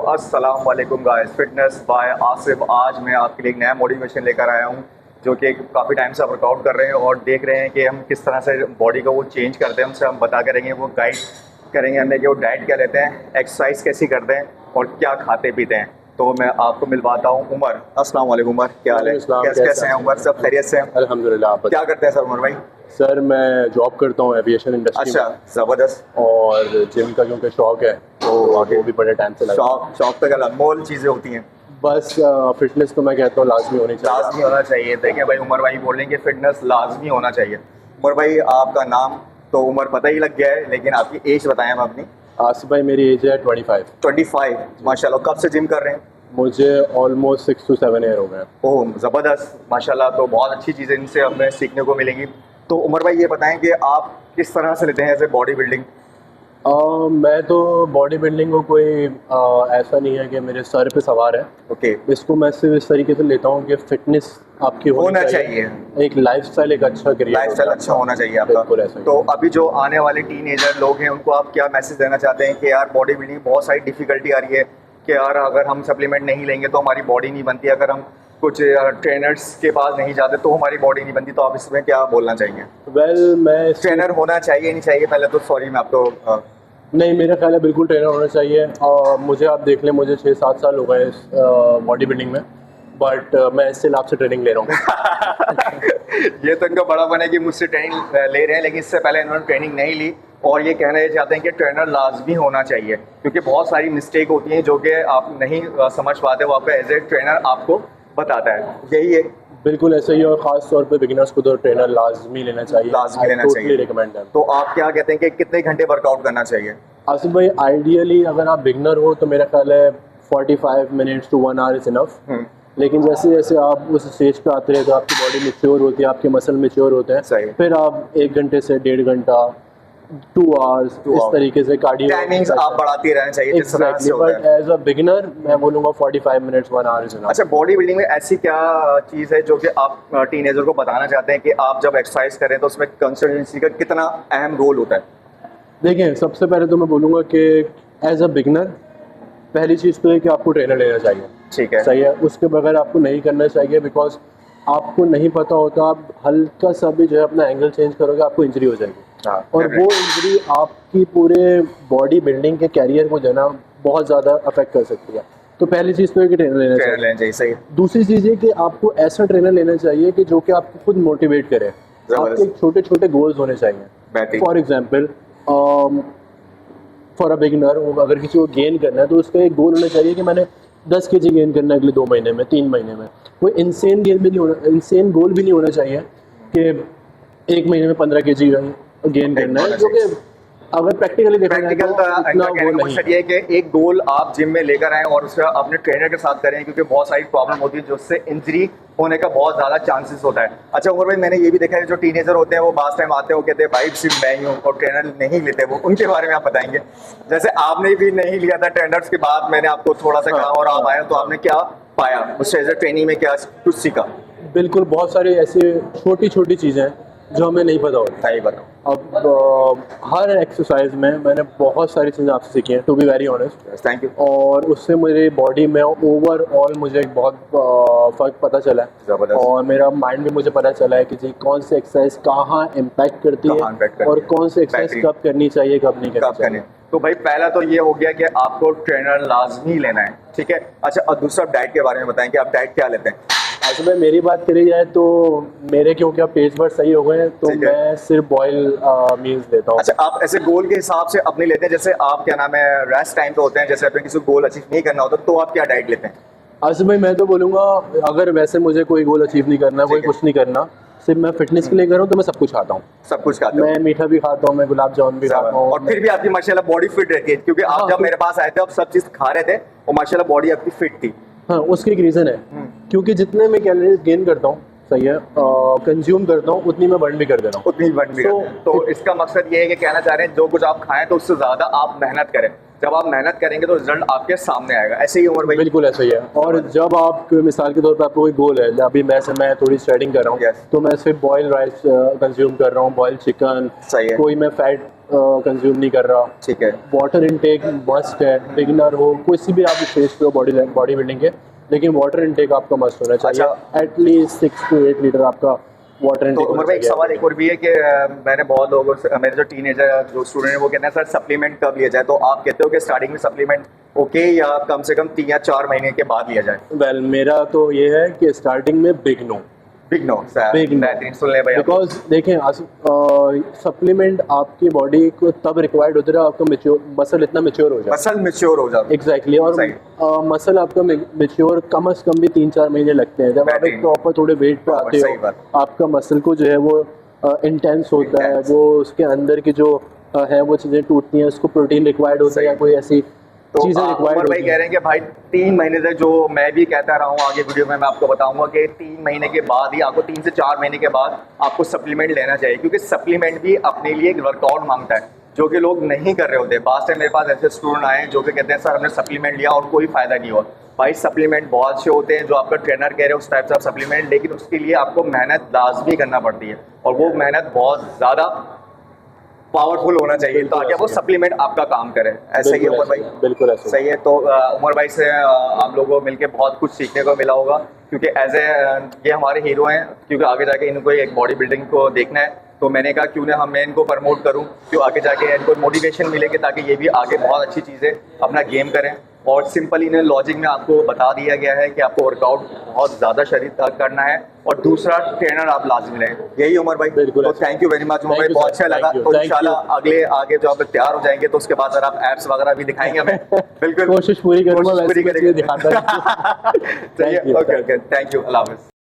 अस्सलाम वालेकुम guys, fitness bye Asif. आज मैं आपके लिए एक नया मोटिवेशन लेकर आया हूँ जो कि काफ़ी टाइम से वर्कआउट कर रहे हैं और देख रहे हैं कि हम किस तरह से बॉडी को वो चेंज करते हैं। उनसे हम बता करेंगे, वो गाइड करेंगे हमें कि वो डाइट क्या लेते हैं, एक्सरसाइज कैसी करते हैं और क्या खाते पीते हैं। तो मैं आपको मिलवाता हूँ उमर। अस्सलाम वालेकुम उमर, क्या हाल है? कैसे हैं उमर? सब खैरियत से हैं? अल्हम्दुलिल्लाह। आप क्या करते हैं सर उमर भाई? सर मैं जॉब करता हूँ एविएशन इंडस्ट्री अच्छा, ज़बरदस्त। में, और जिम का क्योंकि शौक है तो वो भी बड़े टाइम से लगा। शौक तक अनमोल चीज़ें होती हैं। बस फिटनेस तो मैं कहता हूँ लाजमी होनी चाहिए। लाजमी होना चाहिए। देखिए भाई, उमर भाई बोल रहे हैं कि फिटनेस लाजमी होना चाहिए। उमर भाई, आपका नाम तो उमर पता ही लग गया है, लेकिन आपकी एज बताएं हम अपनी। आसिफ भाई मेरी एज है 25। 25 माशाल्लाह। कब से जिम कर रहे हैं? मुझे ऑलमोस्ट 6 to 7 ईयर हो गए। ओह ज़बरदस्त माशाल्लाह। तो बहुत अच्छी चीज़ें इनसे हमें सीखने को मिलेंगी। तो उमर भाई ये बताएं कि आप किस तरह से लेते हैं एज ए बॉडी बिल्डिंग? मैं तो बॉडी बिल्डिंग को कोई ऐसा नहीं है कि मेरे सर पे सवार है। ओके, इसको मैं सिर्फ इस तरीके से लेता हूँ कि फिटनेस आपकी होना चाहिए। एक लाइफस्टाइल एक अच्छा करियर लाइफस्टाइल अच्छा होना चाहिए आपका। बिल्कुल ऐसा ही। तो अभी जो आने वाले टीनेजर लोग हैं उनको आप क्या मैसेज देना चाहते हैं कि यार बॉडी बिल्डिंग बहुत सारी डिफिकल्टी आ रही है कि यार अगर हम सप्लीमेंट नहीं लेंगे तो हमारी बॉडी नहीं बनती, अगर हम कुछ ट्रेनर्स के पास नहीं जाते तो हमारी बॉडी नहीं बनती। तो आप इसमें क्या बोलना चाहेंगे? मैं ट्रेनर होना चाहिए नहीं चाहिए पहले तो? सॉरी मैं आपको नहीं, मेरा ख्याल है बिल्कुल ट्रेनर होना चाहिए। और मुझे आप देख लें, मुझे 6-7 साल हो गए इस बॉडी बिल्डिंग में, बट मैं इससे आपसे ट्रेनिंग ले रहा हूँ। ये तो इनका बड़ापन है कि मुझसे ट्रेनिंग ले रहे हैं, लेकिन इससे पहले इन्होंने ट्रेनिंग नहीं ली। और ये कहना ये चाहते हैं कि ट्रेनर लाजमी होना चाहिए, क्योंकि बहुत सारी मिस्टेक होती हैं जो कि आप नहीं समझ पाते, वो आपका एज ए ट्रेनर आपको बताता है। यही है, बिल्कुल ऐसा ही है। और ख़ास तौर पे बिगिनर्स को तो ट्रेनर लाजमी लेना चाहिए। लाजमी लेना चाहिए। रिकमेंड है। तो आप क्या कहते हैं कि कितने घंटे वर्कआउट करना चाहिए? आसिफ भाई आइडियली अगर आप बिगिनर हो तो मेरा ख्याल है 45 minutes to 1 hour is enough. लेकिन जैसे जैसे आप उस स्टेज पे आते हैं तो आपकी बॉडी मैच्योर होती है, आपके मसल मैच्योर होते हैं। सही। फिर आप 1 घंटे से 1.5 घंटा 2 आवर्स इस तरीके से कार्डियो टाइमिंग्स आप बढ़ाती रहना चाहिए जिस तरह से होता बट है। एज अ बिगिनर मैं बोलूँगा 45 मिनट्स 1 आवर इज इनफ। अच्छा, बॉडी बिल्डिंग में ऐसी क्या चीज़ है जो कि आप टीनेजर को बताना चाहते हैं कि आप जब एक्सरसाइज करें तो उसमें कंसिस्टेंसी का कितना अहम रोल होता है? देखिए, सबसे पहले तो मैं बोलूँगा कि एज अ बिगनर पहली चीज़ तो है कि आपको ट्रेनर लेना चाहिए। ठीक है। सही है। उसके बगैर आपको नहीं करना चाहिए, बिकॉज आपको नहीं पता होता, आप हल्का सा भी जो है अपना एंगल चेंज करोगे आपको इंजरी हो जाएगी। हाँ, और वो इंजरी आपकी पूरे बॉडी बिल्डिंग के कैरियर को जो है ना बहुत ज़्यादा अफेक्ट कर सकती है। तो पहली चीज़ तो है कि ट्रेनर लेना चाहिए। सही। दूसरी चीज़ ये कि आपको ऐसा ट्रेनर लेना चाहिए कि जो कि आपको खुद मोटिवेट करे। आपके छोटे छोटे गोल्स होने चाहिए। For example, for a beginner अगर किसी को गेन करना है तो उसका एक गोल होना चाहिए कि मैंने 10 kg गेन करना है अगले 2 महीने में, 3 महीने में। कोई इंसेन गोल भी नहीं होना चाहिए कि 1 महीने में 15 kg गेन करना है, जो कि अगर प्रैक्टिकली देखा जाए तो इतना वो नहीं है। ये कि एक गोल आप जिम में लेकर आए और उसका अपने ट्रेनर के साथ करें, क्योंकि बहुत सारी प्रॉब्लम होती है जिससे इंजरी होने का बहुत ज़्यादा चांसेस होता है। अच्छा उमर भाई, मैंने ये भी देखा है जो टीनेजर होते हैं वो बास टाइम आते हैं, वो कहते हैं भाई सिर्फ मैं ही हूँ और ट्रेनर नहीं लेते, वो उनके बारे में आप बताएंगे? जैसे आपने भी नहीं लिया था ट्रेनर्स के बाद मैंने आपको थोड़ा सा कहा और आप आए तो आपने क्या पाया उससे, एज ए ट्रेनिंग में क्या कुछ सीखा? बिल्कुल, बहुत सारी ऐसी छोटी छोटी चीज़ें हैं जो हमें नहीं पता होती। सही बताओ। अब हर एक्सरसाइज में मैंने बहुत सारी चीज़ें आपसे सीखी हैं, to be very honest. Thank you. और उससे मेरी बॉडी में ओवरऑल मुझे एक बहुत फ़र्क पता चला है, और मेरा माइंड भी मुझे पता चला है कि जी कौन सी एक्सरसाइज कहाँ इम्पैक्ट करती है और कौन सी एक्सरसाइज कब करनी चाहिए कब नहीं करनी चाहिए। तो भाई पहला तो ये हो गया कि आपको ट्रेनर लाजमी लेना है, ठीक है। अच्छा, और दूसरा डाइट के बारे में बताएं कि आप डाइट क्या लेते हैं? ऐसे में मेरी बात करी जाए तो मेरे क्योंकि अब पेट भर सही हो गए हैं तो मैं सिर्फ बॉयल मील्स लेता हूँ। अच्छा, आप ऐसे गोल के हिसाब से अपनी लेते हैं? जैसे आप क्या नाम है रेस्ट टाइम पे होते हैं, जैसे अपने किसी गोल अचीव नहीं करना होता तो आप क्या डाइट लेते हैं? आसिफ भाई मैं तो बोलूँगा अगर वैसे मुझे कोई गोल अचीव नहीं करना, कोई कुछ नहीं करना, सिर्फ मैं फिटनेस के लिए कर रहा हूँ तो मैं सब कुछ खाता हूँ। सब कुछ खाता हूँ? मैं मीठा भी खाता हूँ, मैं गुलाब जामुन भी खाता हूँ। और फिर भी आपकी माशाल्लाह बॉडी फिट रहती है, क्योंकि आप जब मेरे पास आए थे आप सब चीज़ खा रहे थे और माशाल्लाह बॉडी आपकी फिट थी। हाँ, उसकी एक रीज़न है, क्योंकि जितने मैं कैलोरीज गेन करता हूँ, सही है, कंज्यूम करता हूँ, उतनी मैं बर्न भी कर देता हूँ। उतनी बर्न भी तो इसका मकसद ये है कि कहना चाह रहे हैं जो कुछ आप खाएं तो उससे ज़्यादा आप मेहनत करें, जब आप मेहनत करेंगे तो रिजल्ट आपके सामने आएगा। ऐसे ही उमर भाई? बिल्कुल ऐसा ही है। और जब आप मिसाल के तौर पर आपको कोई गोल है, अभी मैं थोड़ी स्ट्रेडिंग कर रहा हूँ, Yes. तो मैं सिर्फ बॉयल राइस कंज्यूम कर रहा हूँ, बॉयल चिकन, सही है। कोई मैं फैट कंज्यूम नहीं कर रहा। ठीक है। वाटर इनटेक मस्ट है, बिगिनर हो कोई भी आप स्टेज पे हो बॉडी बिल्डिंग के, लेकिन वाटर इनटेक आपका मस्ट होना चाहिए। अच्छा। एटलीस्ट 6 to 8 लीटर आपका वाटर तो इनटेक उमर होना भाई एक चाहिए। सवाल एक और भी है कि मैंने बहुत लोगों से, मेरे जो टीनेजर जो स्टूडेंट है वो कहते हैं सर सप्लीमेंट कब लिया जाए, तो आप कहते हो कि स्टार्टिंग में सप्लीमेंट ओके या कम से कम 3 या 4 महीने के बाद लिया जाए? वेल मेरा तो ये है कि स्टार्टिंग में big no, big no sir, Big no. बेहतरीन सुन ले भाई आप। बिकॉज देखें सप्लीमेंट आपकी बॉडी को तब रिक्वायर्ड होता है आपका मसल इतना मेच्योर हो जाए। मसल मैच्योर हो जाता है। एग्जैक्टली। और सही। मसल आपका मेच्योर कम से कम भी 3-4 महीने लगते हैं। जब आप एक बेहतरीन। प्रॉपर थोड़े वेट पे आते सही हो, बात। आपका मसल को जो है वो इंटेंस होता है, Intense। वो उसके अंदर की जो है वो चीज़ें टूटती हैं, उसको प्रोटीन रिक्वायर्ड होता है या कोई ऐसी तो चीज़ें उमर रिक्वायर्ड भाई होती कह हैं। रहे हैं कि भाई 3 महीने तक, जो मैं भी कहता रहा हूँ, आगे वीडियो में मैं आपको बताऊंगा कि 3 महीने के बाद ही आपको, 3 से 4 महीने के बाद आपको सप्लीमेंट लेना चाहिए, क्योंकि सप्लीमेंट भी अपने लिए एक वर्कआउट मांगता है जो कि लोग नहीं कर रहे होते। बात टाइम मेरे पास ऐसे स्टूडेंट आए हैं जो कि कहते हैं सर हमने सप्लीमेंट लिया और कोई फायदा नहीं हुआ। भाई सप्लीमेंट बहुत से होते हैं जो आपका ट्रेनर कह रहे हैं उस टाइप से आप सप्लीमेंट, लेकिन उसके लिए आपको मेहनत लाजमी करना पड़ती है और वो मेहनत बहुत ज़्यादा पावरफुल होना चाहिए ताकि वो सप्लीमेंट आपका काम करे। ऐसे ही उमर भाई? बिल्कुल ऐसे। सही है। तो उमर भाई से आप लोगों को मिलके बहुत कुछ सीखने को मिला होगा, क्योंकि एज ए ये हमारे हीरो हैं, क्योंकि आगे जाके इनको एक बॉडी बिल्डिंग को देखना है, तो मैंने कहा क्यों ना मैं इनको प्रमोट करूं, क्यों आगे जाके इनको मोटिवेशन मिलेगी ताकि ये भी आगे बहुत अच्छी चीज़ें अपना गेम करें। और सिंपल इन्हें लॉजिक में आपको बता दिया गया है कि आपको वर्कआउट बहुत ज़्यादा शरीर तक करना है और दूसरा ट्रेनर आप लाजमी लें। यही उमर भाई? बिल्कुल। तो thank you very much Umar Thank भाई, you, बहुत sir. अच्छा लगा। Thank you. तो Thank इंशाल्लाह अगले आगे जो आप तैयार हो जाएंगे तो उसके बाद सर आप एप्स वगैरह भी दिखाएंगे हमें। बिल्कुल कोशिश पूरी करूंगा, कोशिश वैसे पूरी मैं करेंगे। दिखाता रहूं। चलिए, Thank you. Okay okay, thank you, अल्लाह हाफ़िज़।